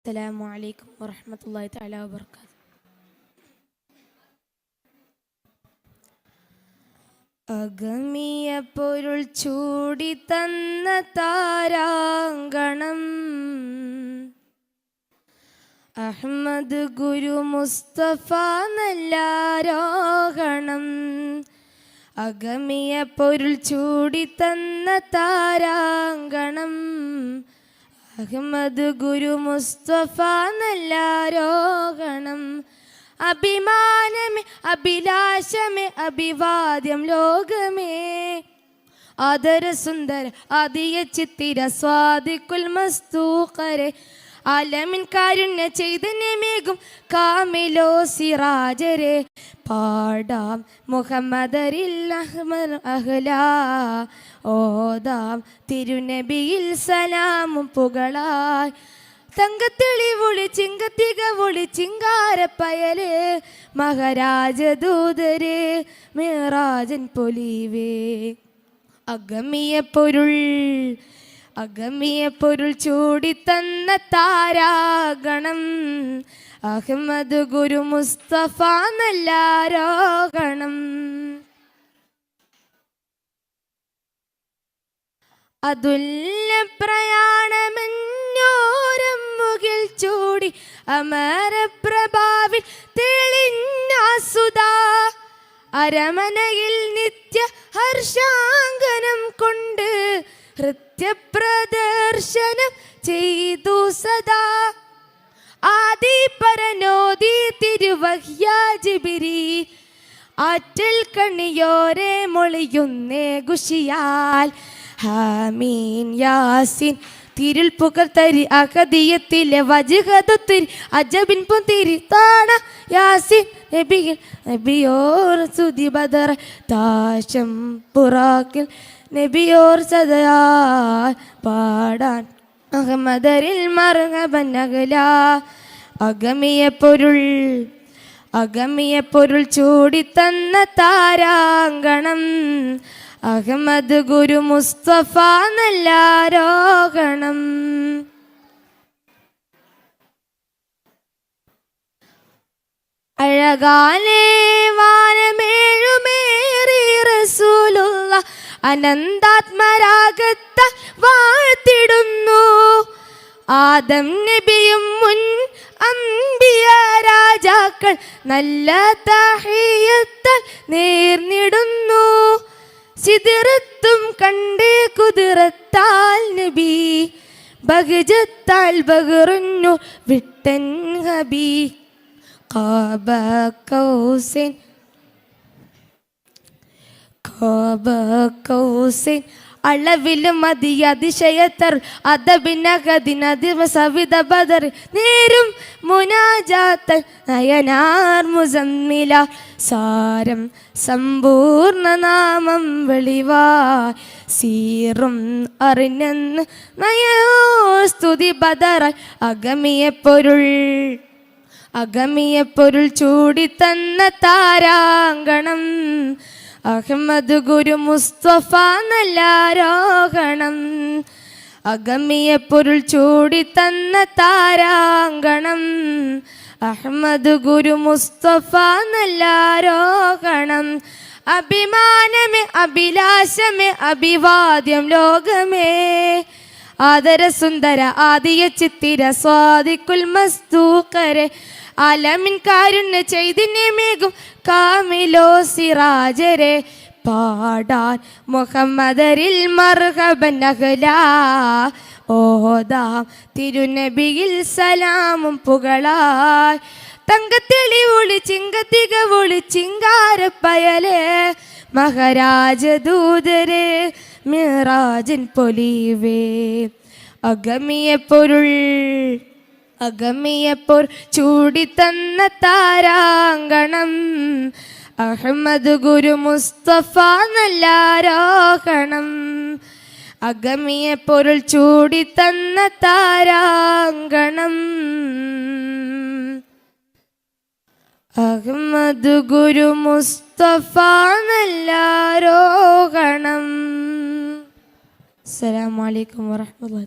അസ്സലാമു അലൈക്കും വറഹ്മത്തുള്ളാഹി തആല വബറകാതുഹു. അഗമിയ പൊരുൾ ചൂടി തന്ന താരാങ്കണം അഹ്മദ് ഗുരു മുസ്തഫ നല്ലാരോഹണം. അഗമിയ പൊരുൾ ചൂടി തന്ന താരാങ്കണം അഹ്മദ് ഗുരു മുസ്തഫ നല്ലാരോഹണം. അഭിമാനമേ അഭിലാഷമേ അഭിവാദ്യം ലോകമേ ആദര സുന്ദര ആദിയ ചിത്തിര സ്വാദിക്കുൽ മസ്തൂഖരെ ആലമിൻ കാരുണ്യ ചൈതന്യമേകും കാമിലോ സിറാജരെ പാടാം മുഹമ്മദരിൽ അഹ്ലാ ഓതാം തിരുനബിയിൽ സലാമും പുകളായി. തങ്കത്തെളിവൊളി ചിങ്കത്തിക ഒളി ചിങ്കാരപ്പയല് മഹാരാജദൂതര് മിറാജൻ പൊലിവേ. അഗമിയ പൊരുൾ ചൂടി തന്ന താരാഗണം അഹ്മദ് ഗുരു മുസ്തഫ നല്ലാരോഹണം. അതുല്യ പ്രയാണമെന്നോരം മുകിൽ ചൂടി അമരപ്രഭാവിൽ തെളിഞ്ഞാസുതാ അരമനയിൽ നിത്യ ഹർഷാങ്കനം കൊണ്ട് നൃത്യപ്രദർശനം ചെയ്തു സദാ. ആദി പരനോദി തിരുവഹ്യാജിബിരി ആറ്റൽ കണിയോരെ മൊളിയുന്നേ ഗുഷിയാൽ ഹാമീൻ യാസിൻ തിരുൾ പുകർ തരി അഹദിയത്തിലെ വജ്ഹദുത്തിരി അജബിൻ പുന്തിരി താണ യാസിൻ നബിയിൽ നബിയോർ സുതി ബദർ താശം പുറാക്കിൽ നബിയോർ സദയാ പാടാൻ അഹ്മദരിൽ മർഹബൻ അഗ്ലാ. അഗമിയ പൊരുൾ ചൂടി തന്ന താരാങ്കണം അഹ്മദ് ഗുരു മുസ്തഫ നല്ലാരോഹണം. അഴകാലേ വാനമേഴുമേറി റസൂലുള്ള അനന്താത്മരാഗത്ത വാഴ്ത്തിടുന്നു. ആദം നബിയും മുൻ അംബിയ രാജാക്കൾ നല്ല തഹിയ്യത്ത് നേർന്നിടുന്നു. സിദ്റത്തും കണ്ട് കുതിരത്താൽ നബി ബഹജത്താൽ ബഹറുന്നു വിട്ടൻ ഹബി ഖാബ കൗസൈൻ അളവിലും മതി അതിശയത്തർ അദബിനകദിനദിവ സവിത ബദർ നേരും മുനാജാത്തൽ നയനാർ മുസമ്മില സാരം സമ്പൂർണ്ണ നാമം വെളിവായി സീറും അറിഞ്ഞെന്ന് നയോ സ്തുതി ബദറായി. അഗമിയ പൊരുൾ ചൂടി തന്ന താരാങ്കണം അഹ്മദ് ഗുരു മുസ്തഫ നല്ലാരോഹണം. അഗമിയ പൊരുൾ ചൂടി തന്ന താരാങ്കണം അഹ്മദ് ഗുരു മുസ്തഫ നല്ലാരോഹണം. അഭിമാനമേ അഭിലാഷമേ അഭിവാദ്യം ലോകമേ ആദര സുന്ദര ആദിയ ചിത്തിര സ്വാദിക്കുൽ മസ്തൂഖരെ ആലമിൻ കാരുണ്യ ചൈതന്യമേകും കാമിലോ സിറാജരെ പാടാൻ മുഹമ്മദരിൽ മർഹബൻ അഗ്ലാ ഓതാം തിരുനബിയിൽ സലാമും പുകളായി. തങ്കത്തെളിവൊളി ചിങ്കത്തിക ഒളി ചിങ്കാരപ്പയല് മഹാരാജദൂതര് മിറാജൻ പൊലിവേ. അഗമിയ പൊരുൾ ചൂടി തന്ന താരാങ്കണം അഹ്മദ് ഗുരു മുസ്തഫ നല്ലാരോഹണം. അഗമിയ പൊരുൾ ചൂടി തന്ന താരാങ്കണം അഹ്മദ് ഗുരു മുസ്തഫ നല്ലാരോഹണം. അസ്സലാമു അലൈക്കും വറഹ്മത്തുള്ളാഹി.